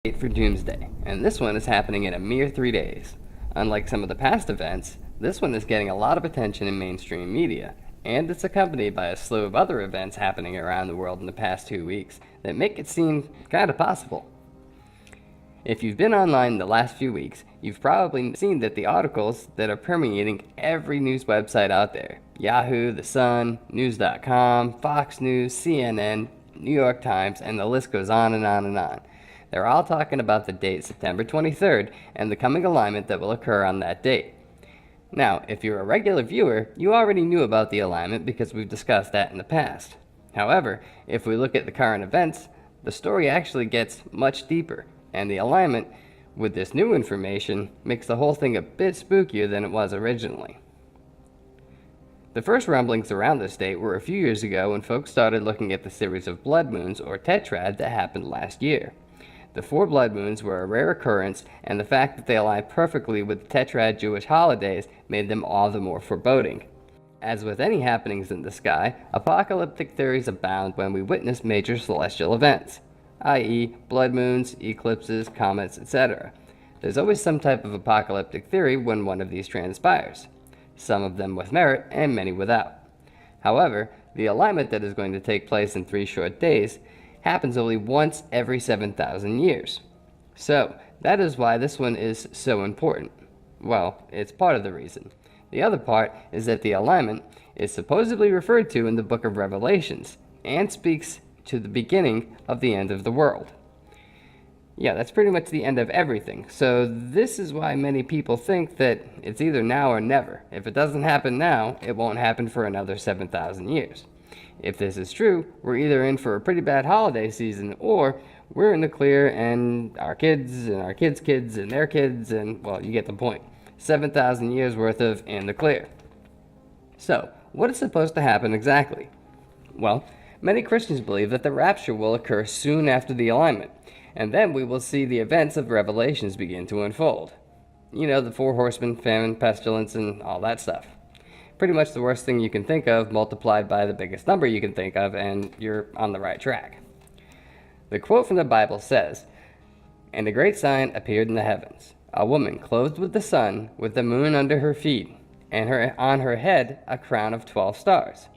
Date for Doomsday, and this one is happening in a mere 3 days. Unlike some of the past events, this one is getting a lot of attention in mainstream media, and it's accompanied by a slew of other events happening around the world in the past 2 weeks that make it seem kinda possible. If you've been online the last few weeks, you've probably seen that the articles that are permeating every news website out there, Yahoo, The Sun, News.com, Fox News, CNN, New York Times, and the list goes on and on and on. They're all talking about the date September 23rd and the coming alignment that will occur on that date. Now, if you're a regular viewer, you already knew about the alignment because we've discussed that in the past. However, if we look at the current events, the story actually gets much deeper, and the alignment with this new information makes the whole thing a bit spookier than it was originally. The first rumblings around this date were a few years ago when folks started looking at the series of blood moons, or tetrad, that happened last year. The 4 blood moons were a rare occurrence, and the fact that they aligned perfectly with the tetrad Jewish holidays made them all the more foreboding. As with any happenings in the sky, apocalyptic theories abound when we witness major celestial events, i.e. blood moons, eclipses, comets, etc. There's always some type of apocalyptic theory when one of these transpires, some of them with merit and many without. However, the alignment that is going to take place in 3 short days happens only once every 7,000 years. So, that is why this one is so important. Well, it's part of the reason. The other part is that the alignment is supposedly referred to in the book of Revelations, and speaks to the beginning of the end of the world. Yeah, that's pretty much the end of everything. So this is why many people think that it's either now or never. If it doesn't happen now, it won't happen for another 7,000 years. If this is true, we're either in for a pretty bad holiday season, or we're in the clear and our kids and our kids' kids and their kids and, well, you get the point. 7,000 years worth of in the clear. So, what is supposed to happen exactly? Well, many Christians believe that the rapture will occur soon after the alignment, and then we will see the events of Revelations begin to unfold. You know, the 4 horsemen, famine, pestilence, and all that stuff. Pretty much the worst thing you can think of multiplied by the biggest number you can think of, and you're on the right track. The quote from the Bible says, "And a great sign appeared in the heavens, a woman clothed with the sun, with the moon under her feet, and on her head a crown of 12 stars.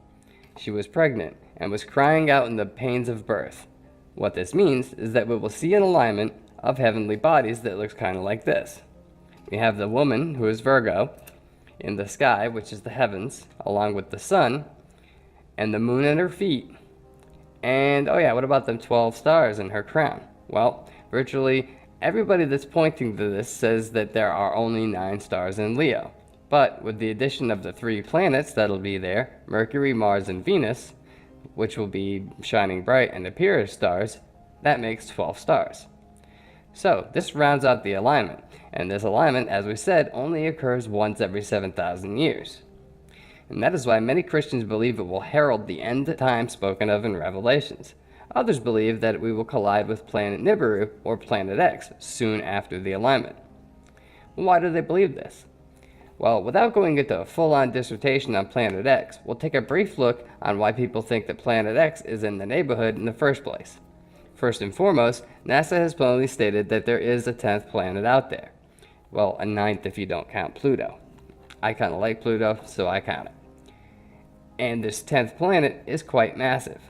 She was pregnant and was crying out in the pains of birth." What this means is that we will see an alignment of heavenly bodies that looks kind of like this. We have the woman, who is Virgo, in the sky, which is the heavens, along with the sun, and the moon at her feet. And, oh yeah, what about the 12 stars in her crown? Well, virtually everybody that's pointing to this says that there are only 9 stars in Leo. But with the addition of the 3 planets that'll be there, Mercury, Mars, and Venus, which will be shining bright and appear as stars, that makes 12 stars. So, this rounds out the alignment, and this alignment, as we said, only occurs once every 7,000 years. And that is why many Christians believe it will herald the end time spoken of in Revelations. Others believe that we will collide with planet Nibiru, or Planet X, soon after the alignment. Why do they believe this? Well, without going into a full-on dissertation on Planet X, we'll take a brief look on why people think that Planet X is in the neighborhood in the first place. First and foremost, NASA has plainly stated that there is a 10th planet out there. Well, a 9th if you don't count Pluto. I kind of like Pluto, so I count it. And this 10th planet is quite massive.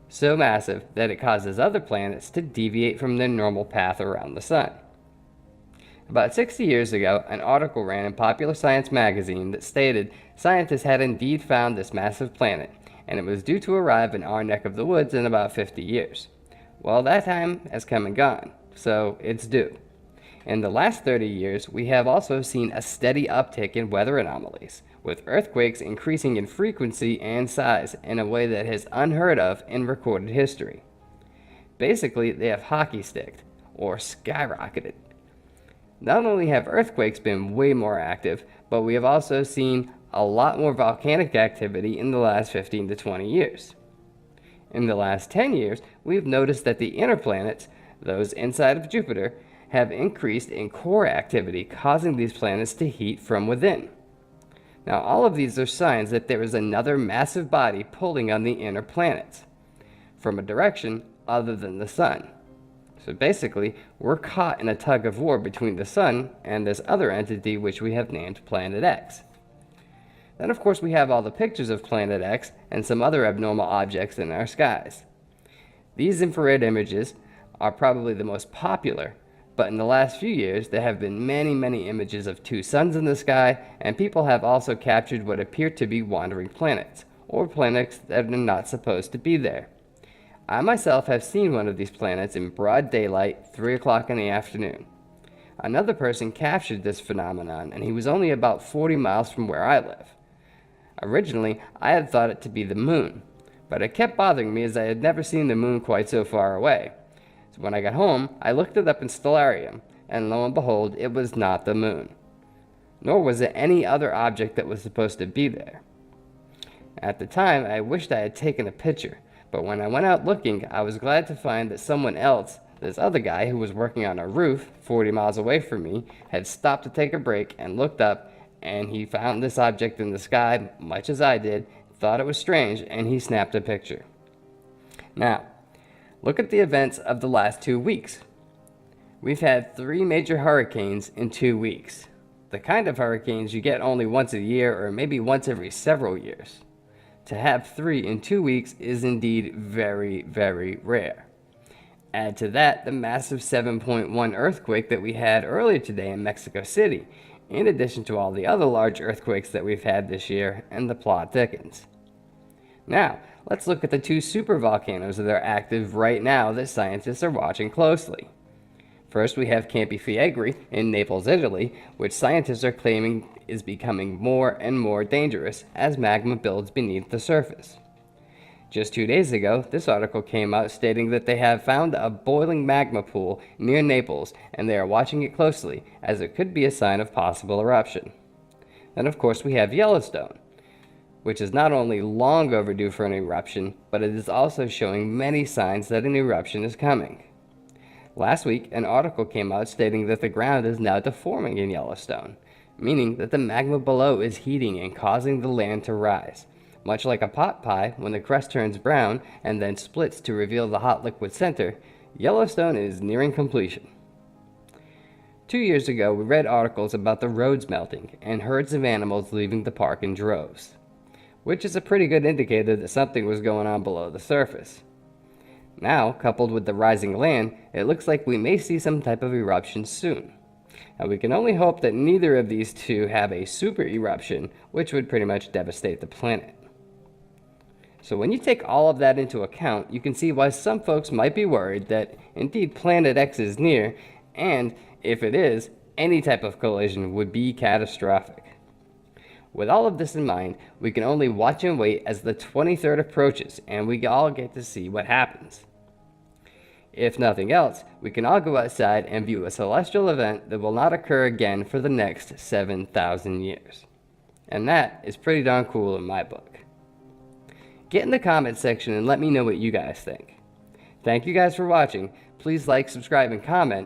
So massive that it causes other planets to deviate from their normal path around the sun. About 60 years ago, an article ran in Popular Science magazine that stated scientists had indeed found this massive planet, and it was due to arrive in our neck of the woods in about 50 years. Well, that time has come and gone, so it's due. In the last 30 years, we have also seen a steady uptick in weather anomalies, with earthquakes increasing in frequency and size in a way that is unheard of in recorded history. Basically, they have hockey sticked, or skyrocketed. Not only have earthquakes been way more active, but we have also seen a lot more volcanic activity in the last 15 to 20 years. In the last 10 years, we've noticed that the inner planets, those inside of Jupiter, have increased in core activity, causing these planets to heat from within. Now, all of these are signs that there is another massive body pulling on the inner planets from a direction other than the sun. So basically, we're caught in a tug of war between the sun and this other entity which we have named Planet X. Then of course we have all the pictures of Planet X and some other abnormal objects in our skies. These infrared images are probably the most popular, but in the last few years there have been many images of two suns in the sky, and people have also captured what appear to be wandering planets, or planets that are not supposed to be there. I myself have seen one of these planets in broad daylight, 3 o'clock in the afternoon. Another person captured this phenomenon, and he was only about 40 miles from where I live. Originally, I had thought it to be the moon, but it kept bothering me as I had never seen the moon quite so far away. So when I got home, I looked it up in Stellarium, and lo and behold, it was not the moon. Nor was it any other object that was supposed to be there. At the time, I wished I had taken a picture, but when I went out looking, I was glad to find that someone else, this other guy who was working on a roof 40 miles away from me, had stopped to take a break and looked up, and he found this object in the sky, much as I did, thought it was strange, and he snapped a picture. Now, look at the events of the last 2 weeks. We've had 3 major hurricanes in 2 weeks. The kind of hurricanes you get only once a year or maybe once every several years. To have 3 in 2 weeks is indeed very rare. Add to that the massive 7.1 earthquake that we had earlier today in Mexico City, in addition to all the other large earthquakes that we've had this year, and the plot thickens. Now, let's look at the 2 supervolcanoes that are active right now that scientists are watching closely. First, we have Campi Flegrei in Naples, Italy, which scientists are claiming is becoming more and more dangerous as magma builds beneath the surface. Just 2 days ago, this article came out stating that they have found a boiling magma pool near Naples, and they are watching it closely, as it could be a sign of possible eruption. Then of course we have Yellowstone, which is not only long overdue for an eruption, but it is also showing many signs that an eruption is coming. Last week, an article came out stating that the ground is now deforming in Yellowstone, meaning that the magma below is heating and causing the land to rise. Much like a pot pie, when the crust turns brown and then splits to reveal the hot liquid center, Yellowstone is nearing completion. 2 years ago, we read articles about the roads melting and herds of animals leaving the park in droves, which is a pretty good indicator that something was going on below the surface. Now, coupled with the rising land, it looks like we may see some type of eruption soon. Now, we can only hope that neither of these two have a super eruption, which would pretty much devastate the planet. So when you take all of that into account, you can see why some folks might be worried that indeed Planet X is near, and if it is, any type of collision would be catastrophic. With all of this in mind, we can only watch and wait as the 23rd approaches, and we all get to see what happens. If nothing else, we can all go outside and view a celestial event that will not occur again for the next 7,000 years. And that is pretty darn cool in my book. Get in the comments section and let me know what you guys think. Thank you guys for watching. Please like, subscribe, and comment.